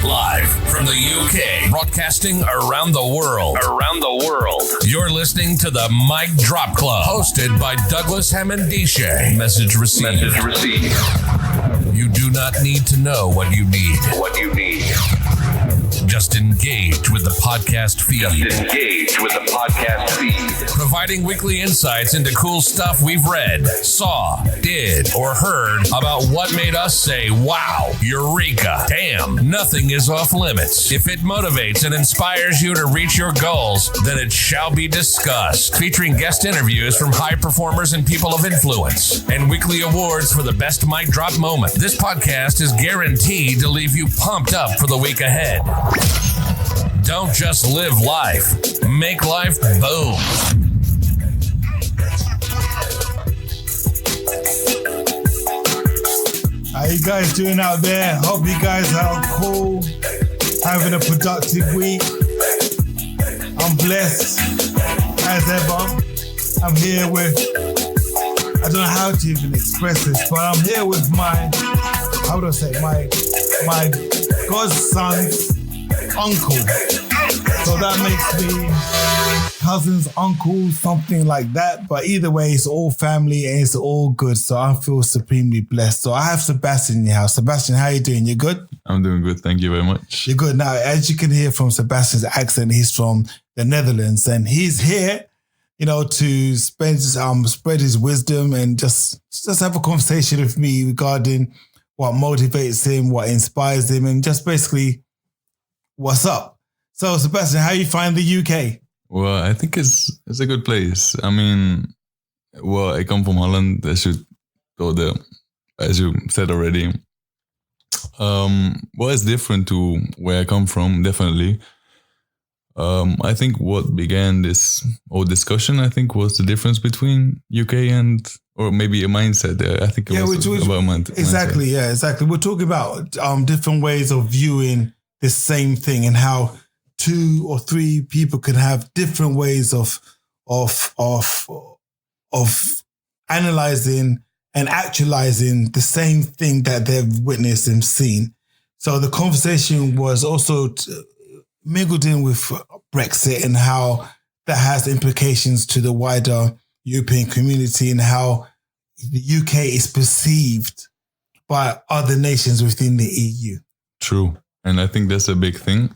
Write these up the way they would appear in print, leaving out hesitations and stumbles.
Live from the UK, broadcasting around the world. You're listening to the Mic Drop Club, hosted by Douglas Hammond-Dishe. Message received. You do not need to know what you need. Just engage with the podcast feed. Providing weekly insights into cool stuff we've read, saw, did, or heard about what made us say, wow, eureka, damn, nothing is off limits. If it motivates and inspires you to reach your goals, then it shall be discussed. Featuring guest interviews from high performers and people of influence, and weekly awards for the best mic drop moment. This podcast is guaranteed to leave you pumped up for the week ahead. Don't just live life. Make life boom. How you guys doing out there? Hope you guys are cool, having a productive week. I'm blessed as ever. I'm here with, I don't know how to even express this, but I'm here with my godson's uncle. So that makes me cousins, uncles, something like that. But either way, it's all family and it's all good. So I feel supremely blessed. So I have Sebastian in the house. Sebastian, how are you doing? You good? I'm doing good. Thank you very much. You're good. Now, as you can hear from Sebastian's accent, he's from the Netherlands and he's here, to spread his wisdom and just have a conversation with me regarding what motivates him, what inspires him, and just basically what's up. So, Sebastian, how you find the UK? Well, I think it's a good place. I mean, I come from Holland, as you said already. It's different to where I come from, definitely. I think what began this whole discussion, was the difference between UK or maybe a mindset. I think it was about mindset. Exactly, yeah, exactly. We're talking about different ways of viewing the same thing and how 2 or 3 people can have different ways of analyzing and actualizing the same thing that they've witnessed and seen. So the conversation was also mingled in with Brexit and how that has implications to the wider European community and how the UK is perceived by other nations within the EU. True. And I think that's a big thing.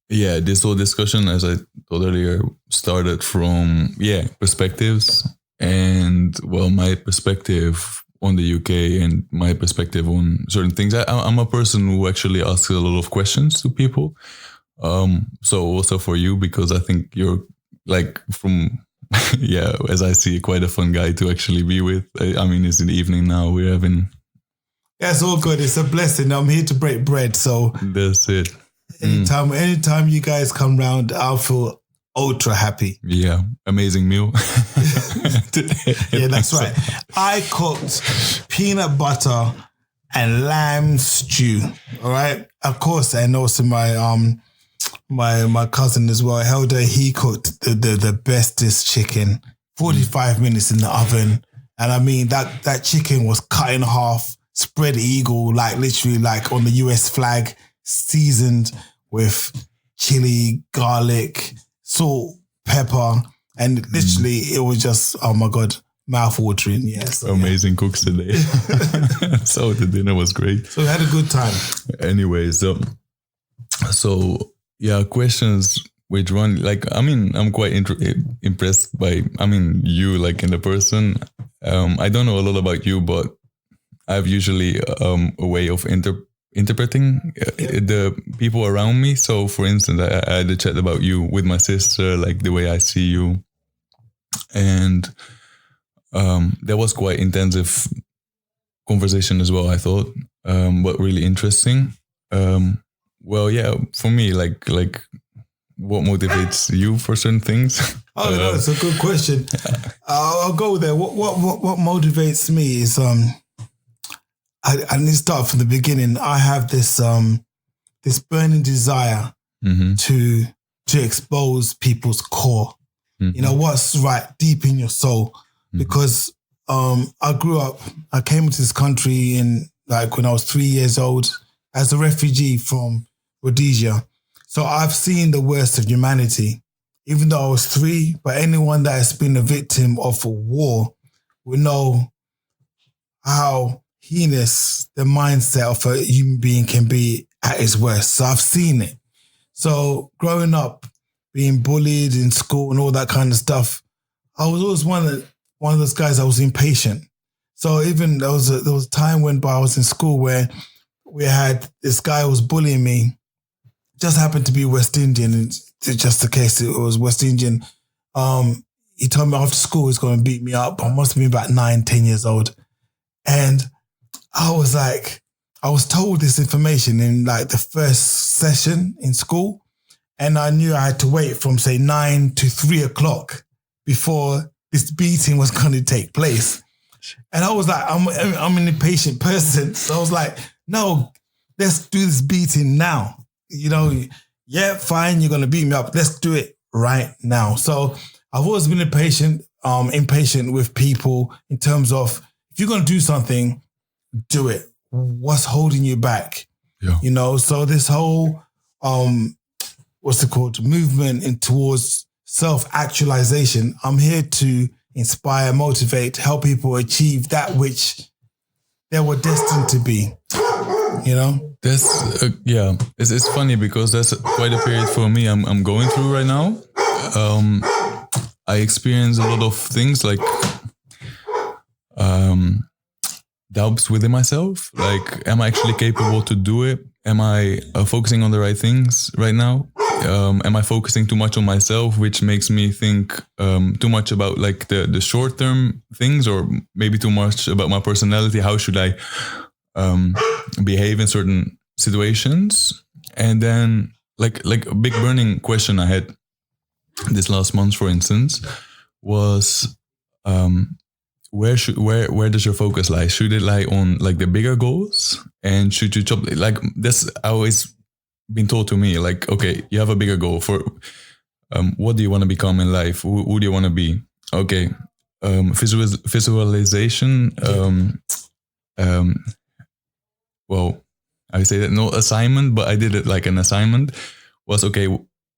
This whole discussion, as I told earlier, started from, perspectives. And, my perspective on the UK and my perspective on certain things. I'm a person who actually asks a lot of questions to people. So also for you, because I think you're as I see, quite a fun guy to actually be with. I mean, it's in the evening now. We're having... Yeah, it's all good. It's a blessing. I'm here to break bread. So that's it. Anytime you guys come round, I'll feel ultra happy. Yeah, amazing meal. Yeah, that's right. I cooked peanut butter and lamb stew. All right. Of course, and also my cousin as well, Helder, he cooked the bestest chicken. 45 minutes in the oven. And I mean that chicken was cut in half, spread eagle, literally on the US flag, seasoned with chili, garlic, salt, pepper, and literally it was just, oh my God, mouth-watering. Yes. Amazing cooks today. So the dinner was great. So we had a good time. Anyways, questions which one, I'm quite impressed by, you in the person. I don't know a lot about you, but I have usually a way of interpreting the people around me. So, for instance, I had a chat about you with my sister, the way I see you. And there was quite intensive conversation as well, I thought, but really interesting. For me, what motivates you for certain things? Oh, no, that's a good question. I'll go there. What motivates me is I need to start from the beginning. I have this burning desire to expose people's core. Mm-hmm. What's right deep in your soul. Mm-hmm. Because I came into this country when I was 3 years old as a refugee from Rhodesia. So I've seen the worst of humanity, even though I was 3, but anyone that has been a victim of a war will know how heinous the mindset of a human being can be at its worst. So I've seen it. So growing up, being bullied in school and all that kind of stuff, I was always one of those guys that was impatient. So even there was a time when I was in school where we had this guy who was bullying me, just happened to be West Indian, and just the case it was West Indian. He told me after school he's going to beat me up. I must have been about 9, 10 years old. And I was told this information in like the first session in school. And I knew I had to wait from say 9 to 3 o'clock before this beating was going to take place. And I was like, I'm an impatient person. So I was like, no, let's do this beating now. You know, yeah, fine, you're going to beat me up. Let's do it right now. So I've always been impatient with people in terms of, if you're going to do something, do it. What's holding you back? Yeah. You know, so this whole, movement towards self-actualization, I'm here to inspire, motivate, help people achieve that which they were destined to be. You know? That's, it's funny because that's quite a period for me I'm going through right now. I experience a lot of things like doubts within myself. Like, am I actually capable to do it? Am I focusing on the right things right now? Am I focusing too much on myself, which makes me think too much about like the short-term things, or maybe too much about my personality? How should I behave in certain situations? And then like a big burning question I had this last month, for instance, was where does your focus lie? Should it lie on like the bigger goals? And should you chop, like that's always been told to me, like, okay, you have a bigger goal for what do you want to become in life? Who do you want to be? Okay. Visualization. Well, I say that no assignment, but I did it like an assignment was, okay,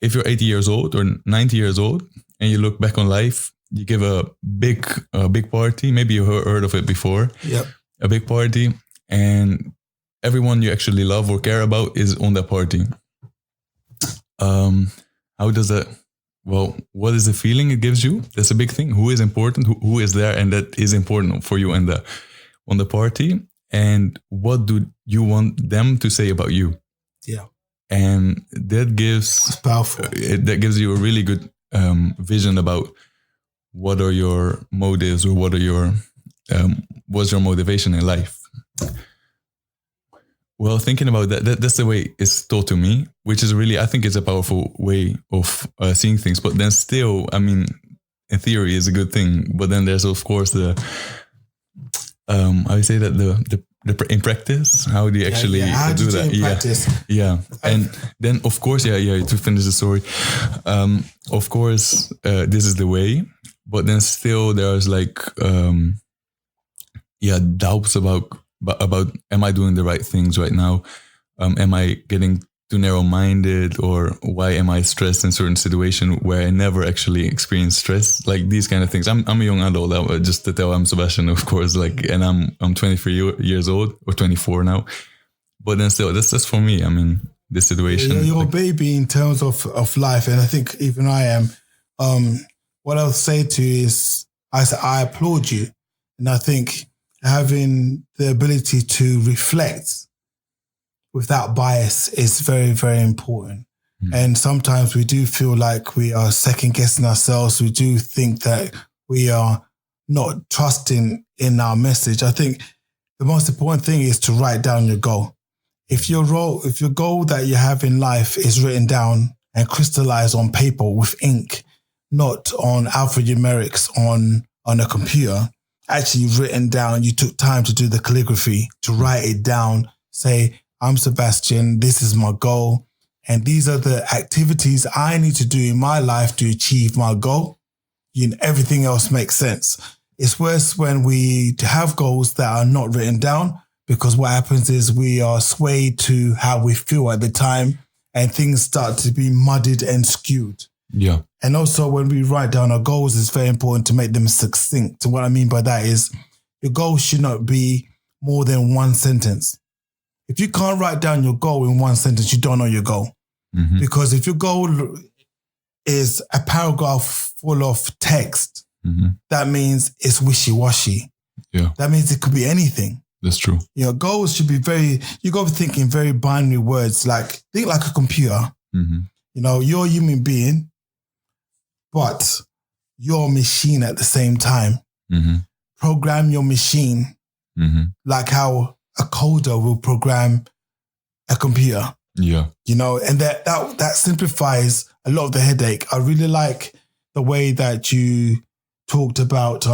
if you're 80 years old or 90 years old and you look back on life, you give a big party. Maybe you heard of it before. Yep. A big party, and everyone you actually love or care about is on that party. How does that? Well, what is the feeling it gives you? That's a big thing. Who is important? Who is there, and that is important for you on the party. And what do you want them to say about you? Yeah. And that gives it's powerful. That gives you a really good vision about what are your motives, or what are your what's your motivation in life. Well, thinking about that's the way it's taught to me, which is really, I think it's a powerful way of seeing things. But then still, I mean, in theory is a good thing. But then there's of course the I would say that the in practice, how do you actually do that? Practice? Yeah. And then of course, to finish the story, of course, this is the way, but then still there's like, doubts about, am I doing the right things right now? Am I getting too narrow-minded, or why am I stressed in certain situation where I never actually experienced stress? Like these kind of things. I'm a young adult, just to tell. I'm Sebastian, of course. Like, and I'm 23 years old, or 24 now. But then still, that's for me. I mean, this situation. You're a baby in terms of life, and I think even I am. What I'll say to you is, I applaud you, and I think having the ability to reflect without bias is very, very important. And sometimes we do feel like we are second guessing ourselves. We do think that we are not trusting in our message. I think the most important thing is to write down your goal. If your goal that you have in life is written down and crystallized on paper with ink, not on alphanumerics on a computer, actually written down, you took time to do the calligraphy, to write it down, say, I'm Sebastian, this is my goal, and these are the activities I need to do in my life to achieve my goal. Everything else makes sense. It's worse when we have goals that are not written down, because what happens is we are swayed to how we feel at the time and things start to be muddied and skewed. Yeah. And also when we write down our goals, it's very important to make them succinct. So what I mean by that is your goal should not be more than one sentence. If you can't write down your goal in one sentence, you don't know your goal. Mm-hmm. Because if your goal is a paragraph full of text, mm-hmm. that means it's wishy-washy. Yeah. That means it could be anything. That's true. Goals should be you got to think in very binary words, think like a computer. Mm-hmm. You're a human being, but you're a machine at the same time. Mm-hmm. Program your machine mm-hmm. like how a coder will program a computer. Yeah. And that simplifies a lot of the headache. I really like the way that you talked about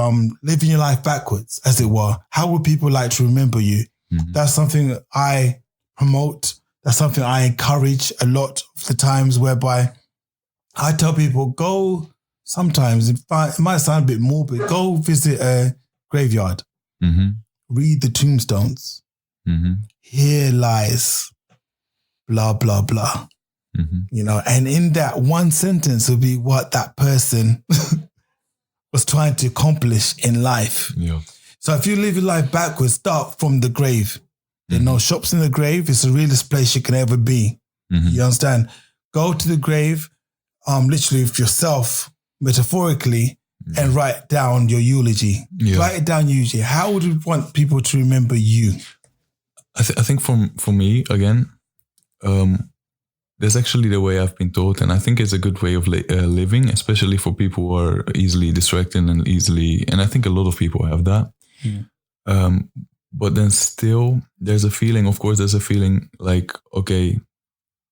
living your life backwards, as it were. How would people like to remember you? Mm-hmm. That's something I promote. That's something I encourage a lot of the times, whereby I tell people, go sometimes, it might sound a bit morbid, go visit a graveyard, mm-hmm. read the tombstones, mm-hmm. here lies blah, blah, blah. Mm-hmm. And in that one sentence will be what that person was trying to accomplish in life. Yeah. So if you live your life backwards, start from the grave. There are no shops in the grave. It's the realest place you can ever be. Mm-hmm. You understand? Go to the grave, literally with yourself, metaphorically, and write down your eulogy. Yeah. Write it down eulogy. How would you want people to remember you? I think for me, again, that's actually the way I've been taught. And I think it's a good way of living, especially for people who are easily distracted and I think a lot of people have that. Yeah. But then still there's a feeling like, okay,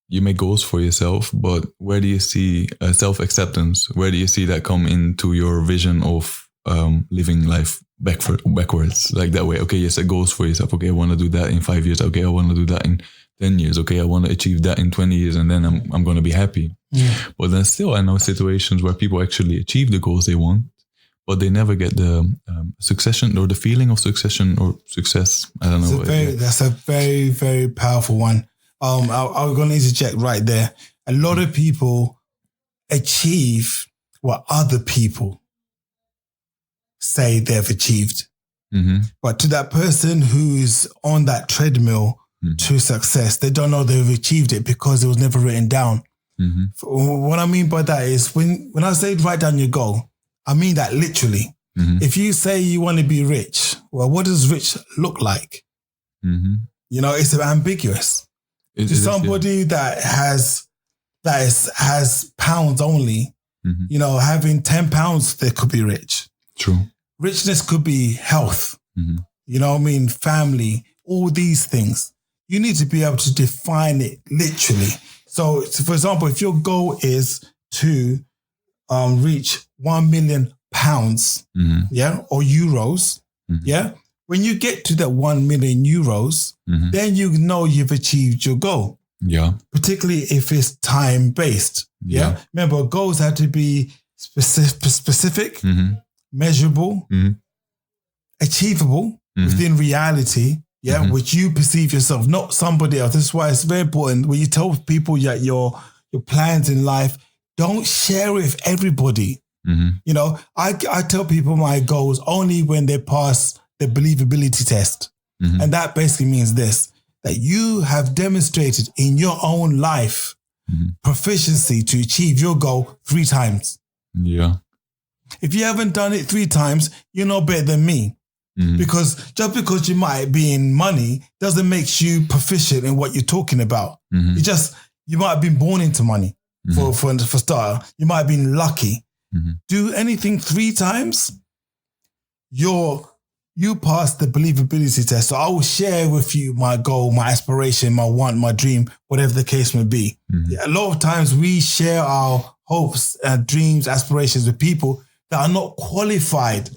you make goals for yourself, but where do you see self-acceptance? Where do you see that come into your vision of living life backwards, like that way? Okay, you set goals for yourself. Okay, I want to do that in 5 years. Okay, I want to do that in 10 years. Okay, I want to achieve that in 20 years, and then I'm going to be happy. Yeah. But then still, I know situations where people actually achieve the goals they want, but they never get the succession or the feeling of succession or success. I don't know. That's a very, very powerful one. I'm going to interject right there. A lot of people achieve what other people say they've achieved. Mm-hmm. But to that person who's on that treadmill to success, they don't know they've achieved it because it was never written down. Mm-hmm. What I mean by that is when I say write down your goal, I mean that literally. Mm-hmm. If you say you want to be rich, well, what does rich look like? Mm-hmm. It's ambiguous. To somebody that has pounds only, mm-hmm. Having 10 pounds, they could be rich. True. Richness could be health, mm-hmm. family, all these things. You need to be able to define it literally. So for example, if your goal is to reach 1 million pounds, mm-hmm. yeah, or euros, mm-hmm. yeah, when you get to that 1 million euros, mm-hmm. then you know you've achieved your goal. Yeah. Particularly if it's time-based. Yeah. Remember, goals have to be specific, mm-hmm. measurable, mm-hmm. achievable mm-hmm. within reality, mm-hmm. which you perceive yourself, not somebody else. That's why it's very important when you tell people that your plans in life, don't share it with everybody. Mm-hmm. I tell people my goals only when they pass the believability test. Mm-hmm. And that basically means this, that you have demonstrated in your own life mm-hmm. proficiency to achieve your goal 3 times. Yeah. If you haven't done it 3 times, you're not better than me. Mm-hmm. Because just because you might be in money doesn't make you proficient in what you're talking about. Mm-hmm. You might have been born into money mm-hmm. for starter. You might have been lucky. Mm-hmm. Do anything 3 times, you pass the believability test. So I will share with you my goal, my aspiration, my want, my dream, whatever the case may be. Mm-hmm. A lot of times we share our hopes, dreams, aspirations with people that are not qualified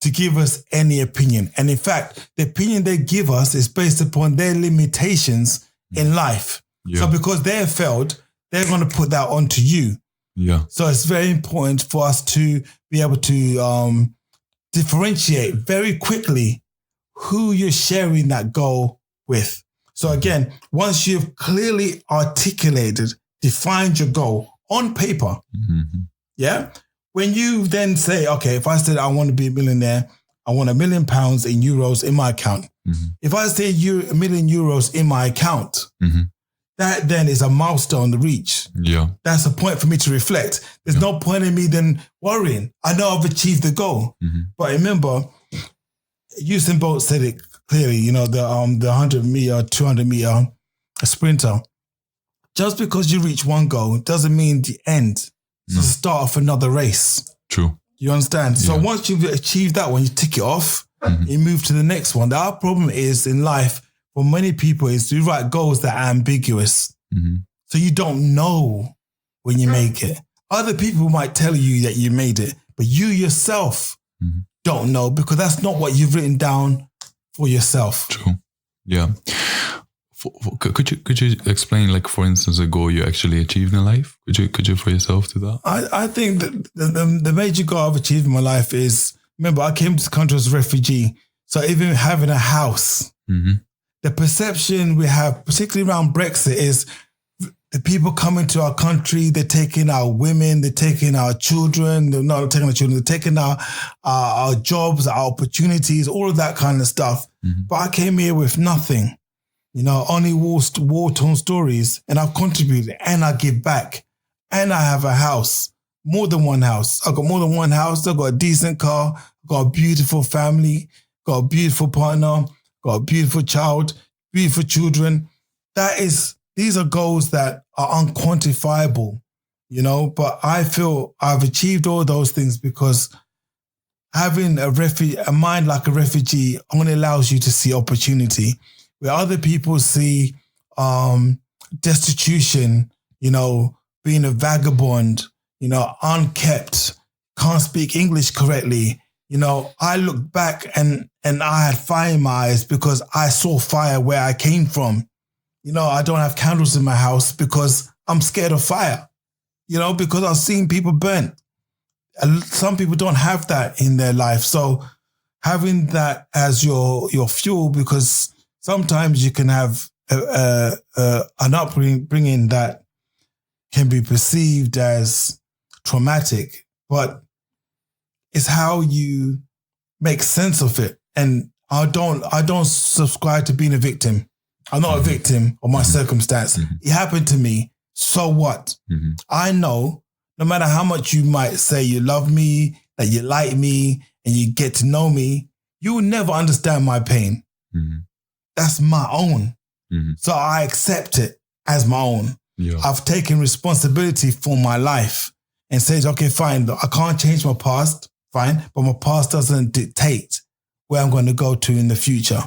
to give us any opinion. And in fact, the opinion they give us is based upon their limitations in life. Yeah. So because they have failed, they're going to put that onto you. Yeah. So it's very important for us to be able to differentiate very quickly who you're sharing that goal with. So again, once you've clearly articulated, defined your goal on paper, yeah? When you then say, okay, if I said I want to be a millionaire, I want £1 million in euros in my account. If I say €1 million in my account, that then is a milestone to reach. Yeah. That's a point for me to reflect. There's no point in me then worrying. I know I've achieved the goal. But remember, Usain Bolt said it clearly, you know, the 100 meter, 200 meter sprinter. Just because you reach one goal doesn't mean the end. It's the start of another race. True. You understand? So once you've achieved that one, you tick it off, you move to the next one. Our problem is in life, for many people, is to write goals that are ambiguous. So you don't know when you make it. Other people might tell you that you made it, but you yourself don't know because that's not what you've written down for yourself. True. Yeah. Could you explain, like, for instance, a goal you actually achieved in life? Could you for yourself do that? I think that the major goal I've achieved in my life is, remember, I came to this country as a refugee. So even having a house, the perception we have, particularly around Brexit, is the people coming to our country, they're taking our women, they're taking our children, they're not taking our children, they're taking our jobs, our opportunities, all of that kind of stuff. But I came here with nothing. You know, only war-torn stories, and I've contributed and I give back. And I have a house, more than one house. I've got more than one house. I've got a decent car, I've got a beautiful family, got a beautiful partner, got a beautiful child, beautiful children. These are goals that are unquantifiable, you know, but I feel I've achieved all those things because having a mind like a refugee only allows you to see opportunity. Where other people see destitution, you know, being a vagabond, you know, unkept, can't speak English correctly. You know, I look back and I had fire in my eyes because I saw fire where I came from. You know, I don't have candles in my house because I'm scared of fire, you know, because I've seen people burnt. Some people don't have that in their life. So having that as your fuel, because sometimes you can have an upbringing that can be perceived as traumatic, but it's how you make sense of it. And I don't subscribe to being a victim. I'm not a victim of my circumstance. It happened to me. So what? I know no matter how much you might say you love me, that you like me, and you get to know me, you will never understand my pain. That's my own. So I accept it as my own. Yeah. I've taken responsibility for my life and said, okay, fine, I can't change my past, fine, but my past doesn't dictate where I'm going to go to in the future.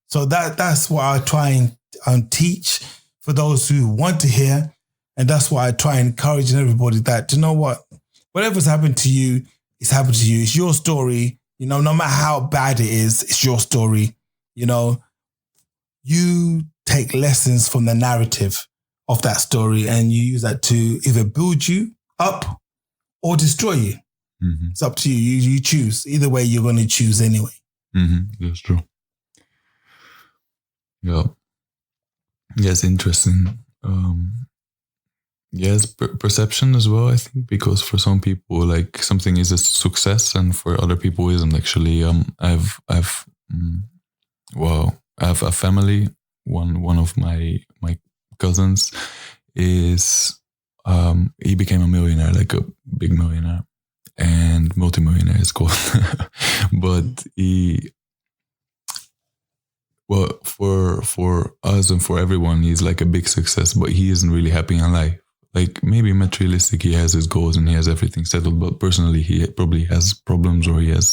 So that's what I try and teach for those who want to hear. And that's why I try and encourage everybody that, you know what, whatever's happened to you, it's happened to you. It's your story. You know, no matter how bad it is, it's your story. You know, you take lessons from the narrative of that story and you use that to either build you up or destroy you. It's up to you. You choose. Either way, you're going to choose anyway. That's true. Yeah. Yes, interesting. Yes, perception as well, I think, because for some people, like, something is a success and for other people isn't actually. I have a family. One of my cousins is he became a millionaire, like a big millionaire and multimillionaire is called. But for us and for everyone, he's like a big success, but he isn't really happy in life. Like, maybe materialistic, he has his goals and he has everything settled, but personally he probably has problems or there's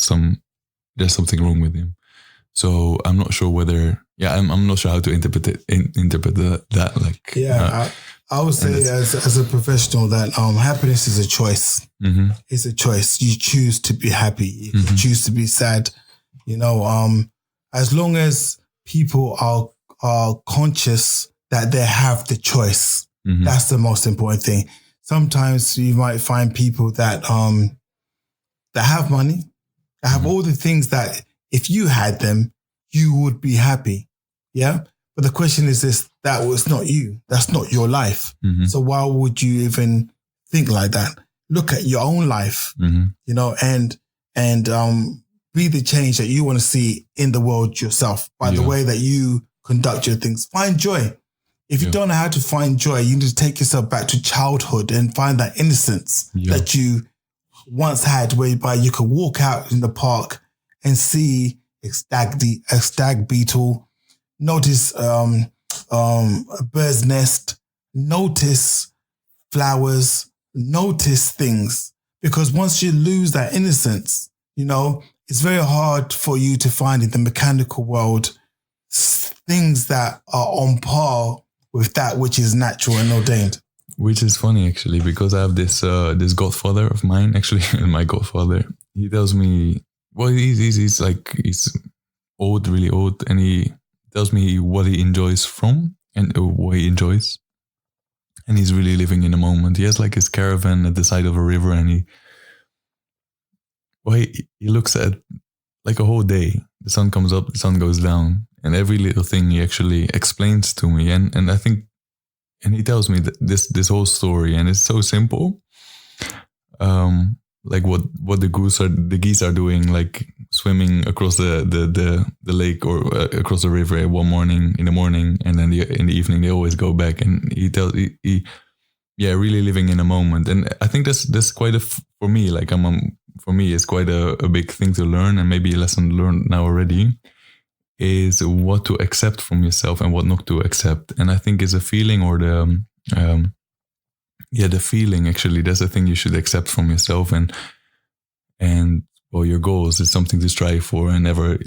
something wrong with him. So I'm not sure whether, I'm not sure how to interpret that. Like, I would say as a professional that happiness is a choice. It's a choice. You choose to be happy. You can choose to be sad. You know, as long as people are conscious that they have the choice, that's the most important thing. Sometimes you might find people that have money, I have all the things that if you had them, you would be happy. Yeah. But the question is this, that was not you. That's not your life. So why would you even think like that? Look at your own life, you know, and be the change that you want to see in the world yourself by the way that you conduct your things. Find joy. If you don't know how to find joy, you need to take yourself back to childhood and find that innocence that you once had, whereby you could walk out in the park and see a stag beetle, notice a bird's nest, notice flowers, notice things. Because once you lose that innocence, you know, it's very hard for you to find in the mechanical world things that are on par with that which is natural and ordained. Which is funny, actually, because I have this godfather of mine, actually, my godfather. He tells me, well, he's old, really old, and he tells me what he enjoys from and what he enjoys. And he's really living in the moment. He has like his caravan at the side of a river, and he looks at like a whole day. The sun comes up, the sun goes down, and every little thing he actually explains to me. And I think, and he tells me that this whole story, and it's so simple. Like what the geese are doing, like swimming across the lake or across the river in the morning, and then in the evening they always go back. And he really living in a moment. And I think that's quite for me. Like for me, it's quite a big thing to learn, and maybe a lesson learned now already, is what to accept from yourself and what not to accept. And I think it's a feeling, or the feeling, actually, that's the thing you should accept from yourself, and your goals is something to strive for, and never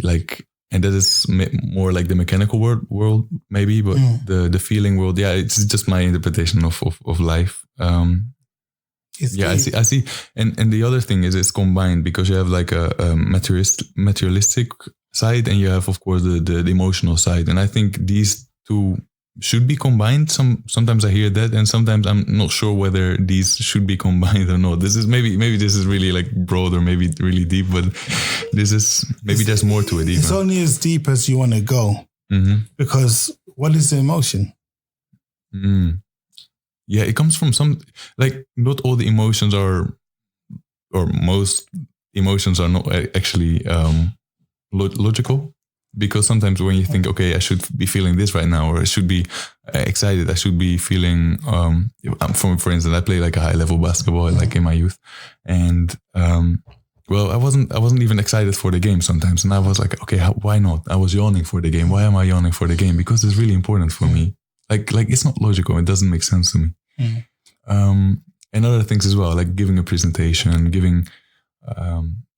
and that is more like the mechanical world maybe, but the feeling world, it's just my interpretation of life. I see. And the other thing is it's combined, because you have like a materialistic side, and you have, of course, the emotional side. And I think these two should be combined. Sometimes I hear that, and sometimes I'm not sure whether these should be combined or not. This is maybe this is really like broad, or maybe really deep, but there's more to it. Even. It's only as deep as you want to go, because what is the emotion? Yeah, it comes from not all the emotions are, or most emotions are not actually logical. Because sometimes when you think, okay, I should be feeling this right now, or I should be excited, I should be feeling, for instance, I play like a high level basketball, like in my youth. And, I wasn't even excited for the game sometimes. And I was like, okay, why not? I was yawning for the game. Why am I yawning for the game? Because it's really important for me. Like it's not logical. It doesn't make sense to me. And other things as well, like giving a presentation,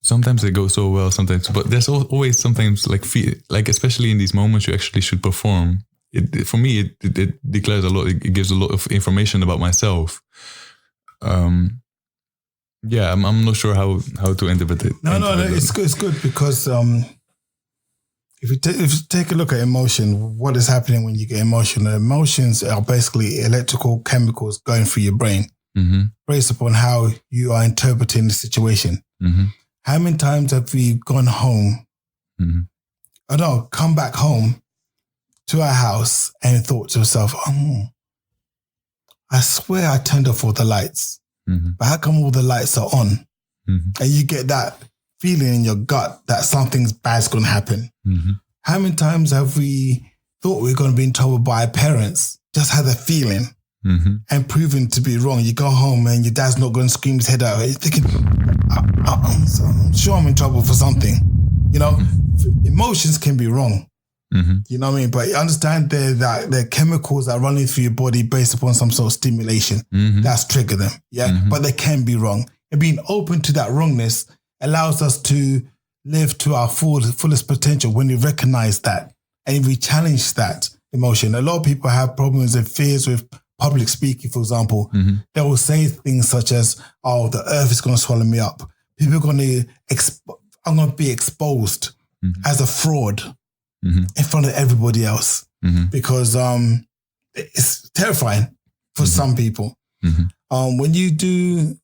sometimes they go so well, sometimes, but there's always sometimes like especially in these moments, you actually should perform. For me, it declares a lot. It gives a lot of information about myself. I'm not sure how to interpret it. No, it's good. It's good because if you take a look at emotion, what is happening when you get emotional? Emotions are basically electrical chemicals going through your brain, based upon how you are interpreting the situation. How many times have we gone home? Come back home to our house and thought to yourself, I swear I turned off all the lights, but how come all the lights are on? And you get that feeling in your gut that something's bad's going to happen. How many times have we thought we were going to be in trouble by our parents, just had a feeling, and proven to be wrong? You go home and your dad's not going to scream his head out. You're thinking, I'm sure I'm in trouble for something. You know, emotions can be wrong. You know what I mean? But you understand that the chemicals that are running through your body based upon some sort of stimulation that's trigger them. But they can be wrong. And being open to that wrongness allows us to live to our fullest potential when we recognize that and we challenge that emotion. A lot of people have problems and fears with public speaking, for example. They will say things such as, "Oh, the earth is going to swallow me up. People are going to I'm going to be exposed as a fraud in front of everybody else," because it's terrifying for some people. When you do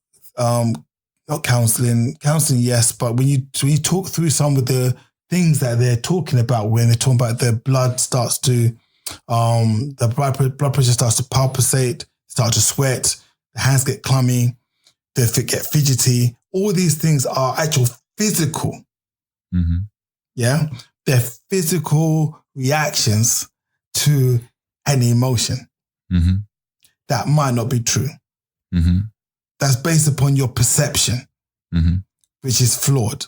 not counseling, yes, but when you talk through some of the things that they're talking about, when they're talking about the blood starts to, the blood pressure starts to palpitate, start to sweat, the hands get clammy, they get fidgety. All these things are actual physical. Mm-hmm. Yeah. They're physical reactions to an emotion that might not be true. That's based upon your perception, which is flawed.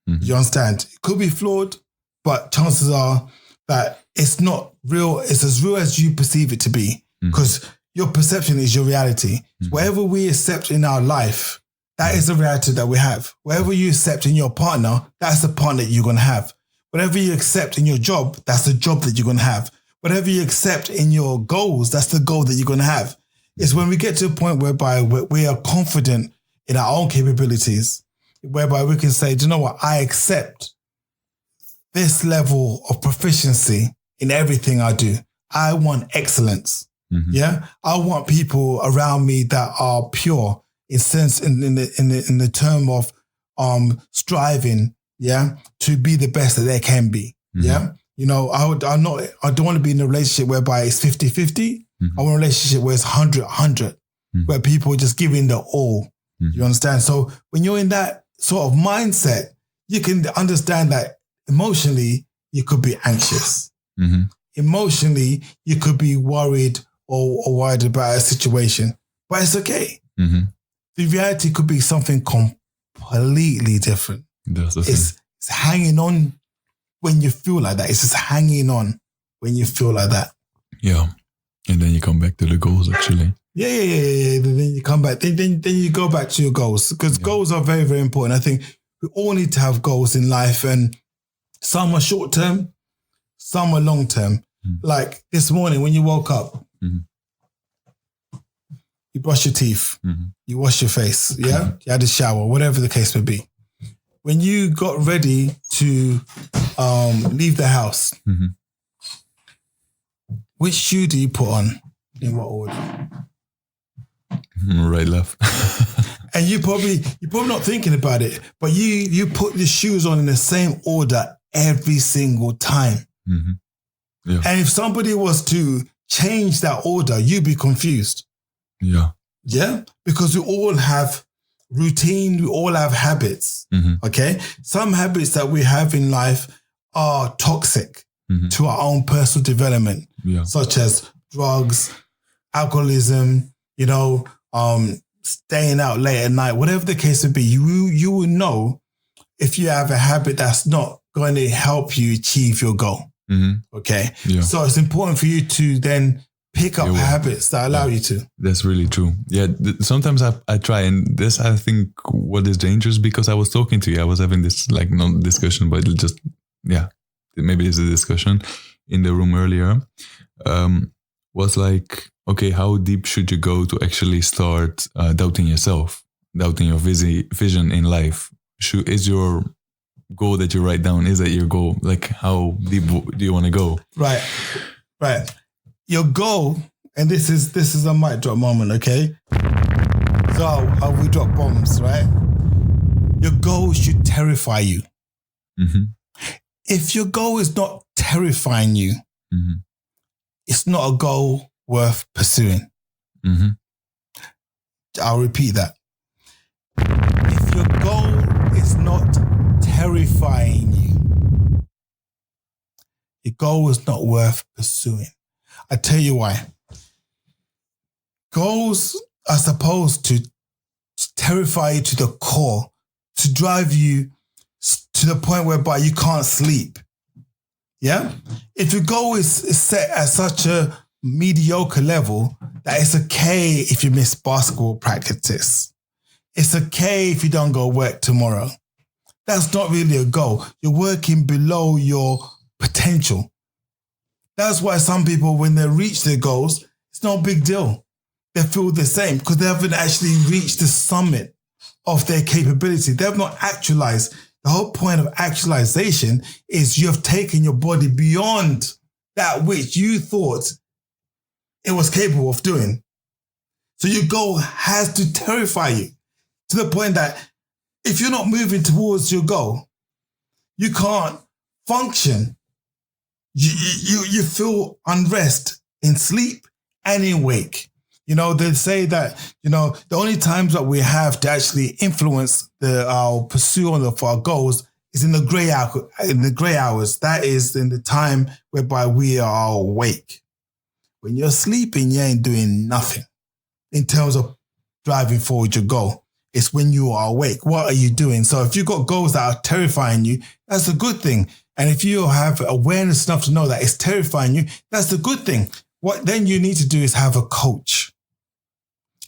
You understand? It could be flawed, but chances are that it's not real. It's as real as you perceive it to be, because your perception is your reality. Whatever we accept in our life, that is the reality that we have. Whatever you accept in your partner, that's the partner you're going to have. Whatever you accept in your job, that's the job that you're going to have. Whatever you accept in your goals, that's the goal that you're going to have. It's when we get to a point whereby we are confident in our own capabilities, whereby we can say, do you know what? I accept this level of proficiency in everything I do. I want excellence. Yeah. I want people around me that are pure in the term of striving, yeah, to be the best that they can be. Yeah. You know, I don't want to be in a relationship whereby it's 50-50. I want a relationship where it's 100-100, where people are just giving their all. You understand? So when you're in that sort of mindset, you can understand that emotionally, you could be anxious. Emotionally, you could be worried or worried about a situation, but it's okay. The reality could be something completely different. It's hanging on when you feel like that. It's just hanging on when you feel like that. Yeah. And then you come back to the goals, actually. Yeah. Then you come back. Then you go back to your goals, because goals are very, very important. I think we all need to have goals in life, and some are short term, some are long term. Like this morning when you woke up, you brush your teeth, you wash your face, yeah? You had a shower, whatever the case may be. When you got ready to leave the house, which shoe do you put on? In what order? Right, left. And you're probably not thinking about it, but you put the shoes on in the same order every single time. Yeah. And if somebody was to change that order, you'd be confused. Yeah. Yeah. Because we all have routine, we all have habits. Okay. Some habits that we have in life are toxic to our own personal development, such as drugs, alcoholism, you know, staying out late at night, whatever the case would be. You will know if you have a habit that's not going to help you achieve your goal. Okay. Yeah. So it's important for you to then pick up habits that allow you to. That's really true. Yeah. Sometimes I try, and this, I think, what is dangerous, because I was talking to you, I was having this, like, not discussion, but just, maybe it's a discussion in the room earlier. Was like, okay, how deep should you go to actually start doubting yourself, doubting your vision in life? Is your goal that you write down, is that your goal? Like, how deep do you want to go? Right. Your goal, and this is a mic drop moment, okay? So we drop bombs, right? Your goal should terrify you. If your goal is not terrifying you, it's not a goal worth pursuing. I'll repeat that. If your goal is not terrifying you, your goal is not worth pursuing. I tell you why. Goals are supposed to terrify you to the core, to drive you to the point whereby you can't sleep. Yeah? If your goal is set at such a mediocre level that it's okay if you miss basketball practices, it's okay if you don't go work tomorrow, that's not really a goal. You're working below your potential. That's why some people, when they reach their goals, it's no big deal. They feel the same because they haven't actually reached the summit of their capability. They have not actualized. The whole point of actualization is you have taken your body beyond that which you thought it was capable of doing. So your goal has to terrify you to the point that if you're not moving towards your goal, you can't function. You feel unrest in sleep and in wake. You know, they say that, you know, the only times that we have to actually influence our pursuit of our goals is in the grey hours. That is in the time whereby we are awake. When you're sleeping, you ain't doing nothing in terms of driving forward your goal. It's when you are awake. What are you doing? So if you've got goals that are terrifying you, that's a good thing. And if you have awareness enough to know that it's terrifying you, that's a good thing. What then you need to do is have a coach,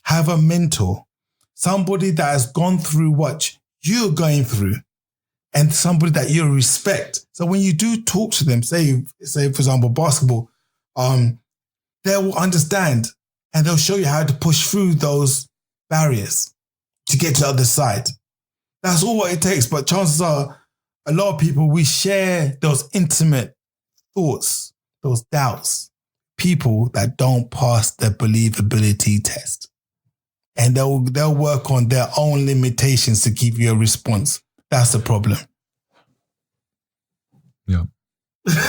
have a mentor, somebody that has gone through what you're going through, and somebody that you respect. So when you do talk to them, say for example, basketball, they will understand and they'll show you how to push through those barriers to get to the other side. That's all what it takes. But chances are, a lot of people, we share those intimate thoughts, those doubts, people that don't pass the believability test. And they'll work on their own limitations to give you a response. That's the problem. Yeah.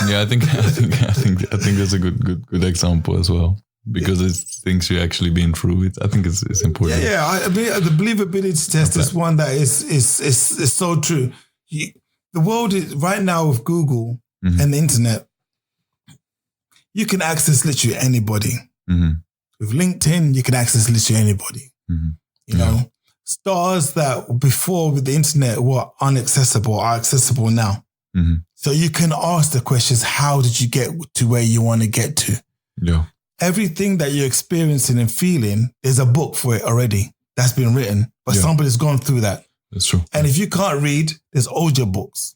Yeah, I think that's a good example as well. Because it's things you're actually been through. I think it's important. Yeah. I mean, the believability test is one that is so true. The world is right now with Google and the internet. You can access literally anybody. With LinkedIn, you can access literally anybody. You know, stars that before with the internet were inaccessible are accessible now. So you can ask the questions: how did you get to where you want to get to? Yeah. Everything that you're experiencing and feeling, there's a book for it already that's been written, but somebody's gone through that. That's true. And if you can't read, there's audio books.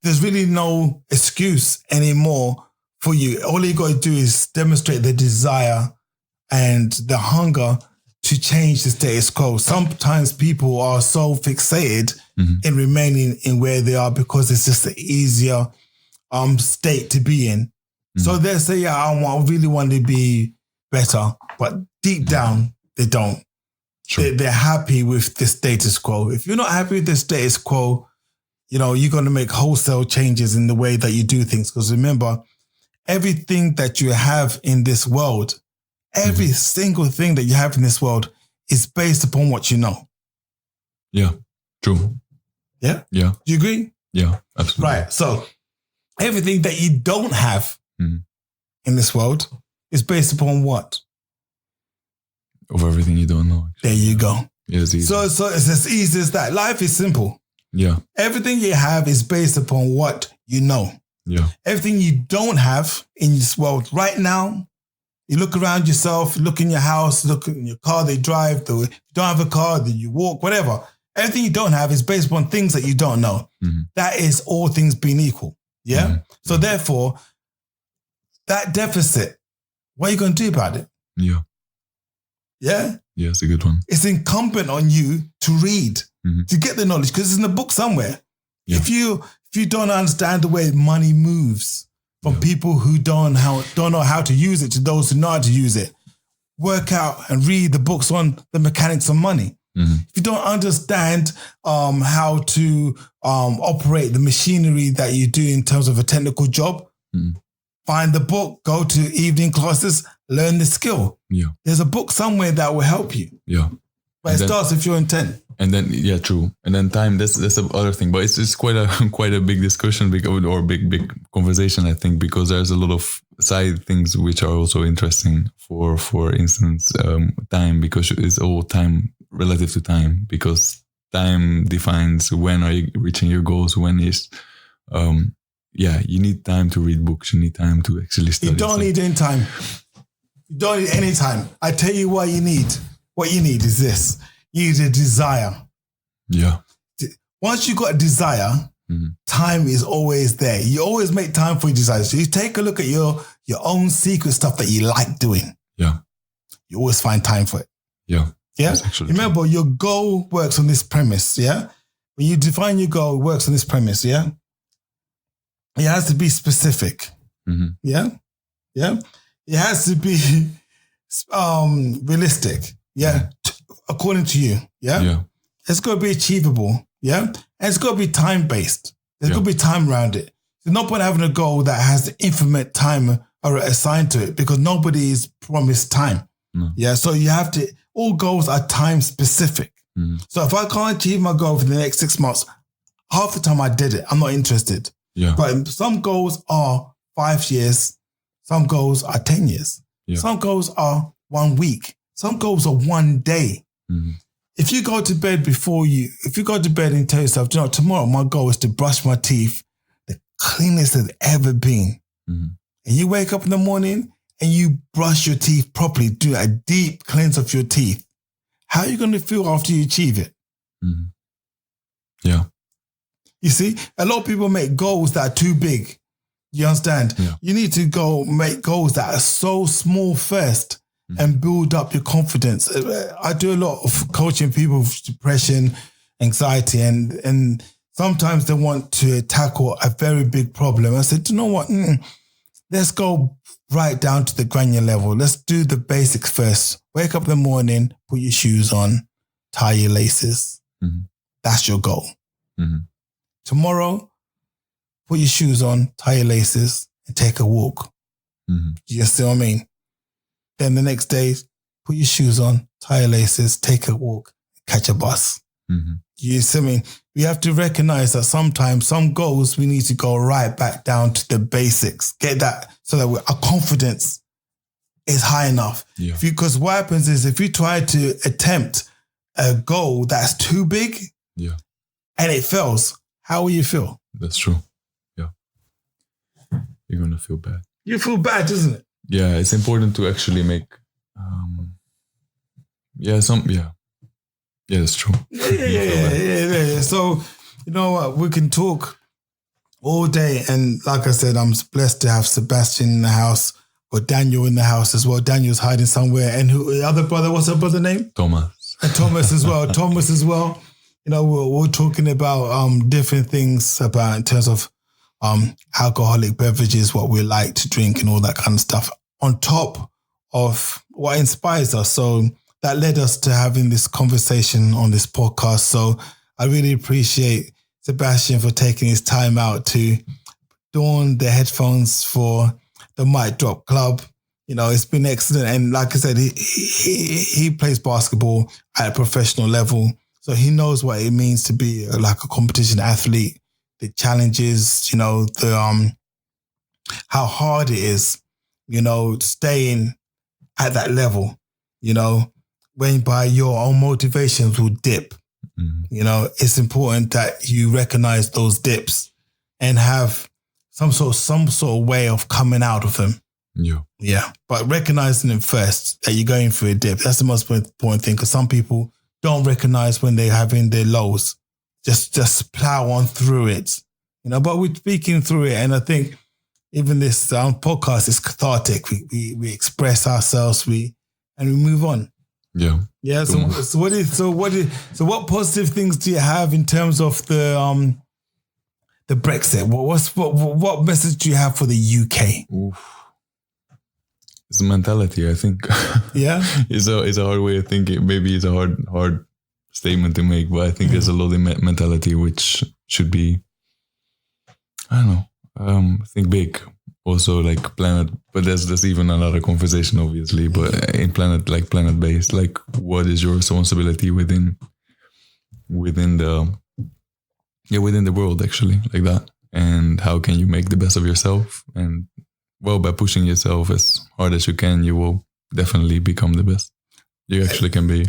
There's really no excuse anymore for you. All you got to do is demonstrate the desire and the hunger to change the status quo. Sometimes people are so fixated in remaining in where they are because it's just an easier state to be in. So they say, yeah, I really want to be better, but deep down, they don't. Sure. They're happy with the status quo. If you're not happy with the status quo, you know, you're going to make wholesale changes in the way that you do things. Because remember, everything that you have in this world, every single thing that you have in this world is based upon what you know. Yeah, true. Yeah? Yeah. Do you agree? Yeah, absolutely. Right. So everything that you don't have in this world is based upon what? Of everything you don't know. Actually. There you go. Yeah, it's easy. So it's as easy as that. Life is simple. Yeah. Everything you have is based upon what you know. Yeah. Everything you don't have in this world right now, you look around yourself, look in your house, look in your car they drive, if you don't have a car, then you walk, whatever. Everything you don't have is based upon things that you don't know. That is all things being equal. Yeah? So therefore, that deficit, what are you going to do about it? Yeah. Yeah? Yeah, it's a good one. It's incumbent on you to read, to get the knowledge, because it's in the book somewhere. Yeah. If you don't understand the way money moves from people who don't know how to use it to those who know how to use it, work out and read the books on the mechanics of money. If you don't understand how to operate the machinery that you do in terms of a technical job, find the book, go to evening classes, learn the skill. Yeah. There's a book somewhere that will help you. Yeah. But it starts with your intent. And then, yeah, true. And then time, that's the other thing. But it's quite a big discussion or big conversation, I think, because there's a lot of side things which are also interesting for instance, time, because it's all time relative to time, because time defines when are you reaching your goals, when is, you need time to read books. You need time to actually study. You don't need any time. You don't need any time. I tell you what you need. What you need is this. You need a desire. Yeah. Once you got a desire, time is always there. You always make time for your desires. So you take a look at your own secret stuff that you like doing. Yeah. You always find time for it. Yeah. Yeah. Remember, your goal works on this premise. Yeah. When you define your goal, it works on this premise. Yeah. It has to be specific. Yeah. Yeah. It has to be realistic. Yeah. According to you. Yeah. Yeah. It's got to be achievable. Yeah. And it's got to be time-based. There's got to be time around it. There's no point having a goal that has the infinite time assigned to it because nobody is promised time. No. Yeah. So you have to, all goals are time specific. So if I can't achieve my goal for the next 6 months, half the time I did it. I'm not interested. Yeah. But some goals are 5 years. Some goals are 10 years. Yeah. Some goals are 1 week. Some goals are 1 day. If you go to bed and tell yourself, you know, tomorrow my goal is to brush my teeth the cleanest it's ever been. And you wake up in the morning and you brush your teeth properly, do a deep cleanse of your teeth. How are you going to feel after you achieve it? Yeah. You see, a lot of people make goals that are too big. You understand? Yeah. You need to go make goals that are so small first and build up your confidence. I do a lot of coaching people with depression, anxiety, and sometimes they want to tackle a very big problem. I said, you know what? Let's go right down to the granular level. Let's do the basics first. Wake up in the morning, put your shoes on, tie your laces. That's your goal. Tomorrow, put your shoes on, tie your laces, and take a walk. You see what I mean? Then the next day, put your shoes on, tie your laces, take a walk, catch a bus. You see what I mean? We have to recognize that sometimes some goals, we need to go right back down to the basics. Get that so that our confidence is high enough. Yeah. Because what happens is if you try to attempt a goal that's too big and it fails, how will you feel? That's true. Yeah. You're going to feel bad. You feel bad, isn't it? Yeah, it's important to actually make, yeah, that's true. Yeah. So, you know what, we can talk all day. And like I said, I'm blessed to have Sebastian in the house, or Daniel in the house as well. Daniel's hiding somewhere. And who, the other brother, what's her brother name? Thomas. And Thomas as well. You know, we're talking about different things about in terms of alcoholic beverages, what we like to drink and all that kind of stuff, on top of what inspires us. So that led us to having this conversation on this podcast. So I really appreciate Sebastian for taking his time out to don the headphones for the Mic Drop Club. You know, it's been excellent. And like I said, he plays basketball at a professional level. So he knows what it means to be like a competition athlete, the challenges, you know, the how hard it is, you know, staying at that level, you know, when by your own motivations will dip. You know, it's important that you recognize those dips and have some sort of way of coming out of them. Yeah. But recognizing them first, that you're going through a dip, that's the most important thing, because some people don't recognize when they're having their lows. Just plow on through it, you know, but we're speaking through it. And I think even this podcast is cathartic. We express ourselves, and we move on. Yeah. So what positive things do you have in terms of the Brexit? What message do you have for the UK? Oof. It's a mentality, I think. Yeah. It's a hard way of thinking. Maybe it's a hard statement to make, but I think there's a lot of mentality which should be, I don't know, think big. Also like planet, but there's even another conversation, obviously, but in planet based, like what is your responsibility within the world, actually, like that, and how can you make the best of yourself? And well, by pushing yourself as hard as you can, you will definitely become the best you actually can be.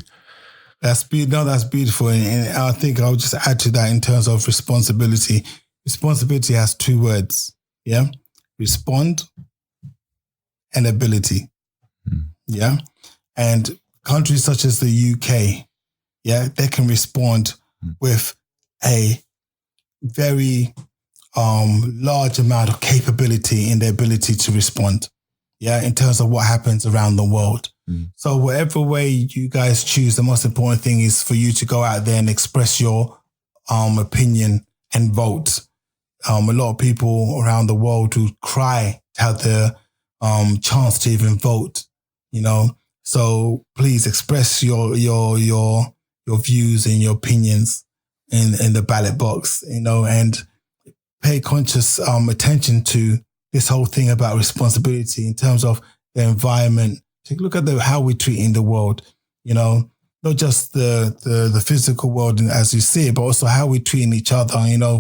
That's beautiful. And I think I'll just add to that in terms of responsibility. Responsibility has 2 words. Yeah. Respond and ability. Yeah. And countries such as the UK, yeah, they can respond with a very large amount of capability in their ability to respond. Yeah. In terms of what happens around the world. So whatever way you guys choose, the most important thing is for you to go out there and express your opinion and vote. A lot of people around the world who cry to have the chance to even vote, you know. So please express your views and your opinions in the ballot box, and pay conscious attention to this whole thing about responsibility in terms of the environment. Take a look at how we're treating the world, not just the physical world as you see it, but also how we're treating each other,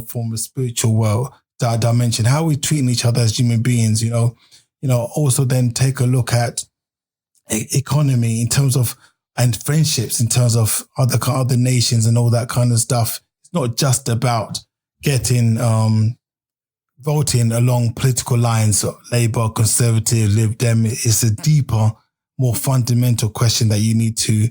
from a spiritual world dimension, how we're treating each other as human beings, also then take a look at economy in terms of, and friendships in terms of other nations and all that kind of stuff. It's not just about getting, voting along political lines, Labour, Conservative, Lib Dem. It's a deeper, more fundamental question that you need to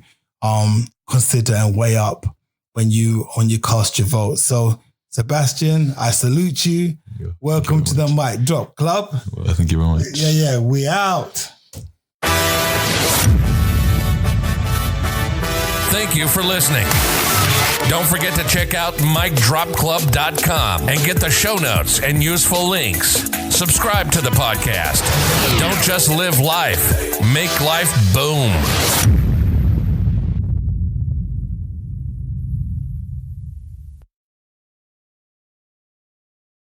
consider and weigh up when you cast your vote. So, Sebastian, I salute you. Welcome to the Mic Drop Club. Well, thank you very much. Yeah, we out. Thank you for listening. Don't forget to check out micdropclub.com and get the show notes and useful links. Subscribe to the podcast. Don't just live life, make life boom.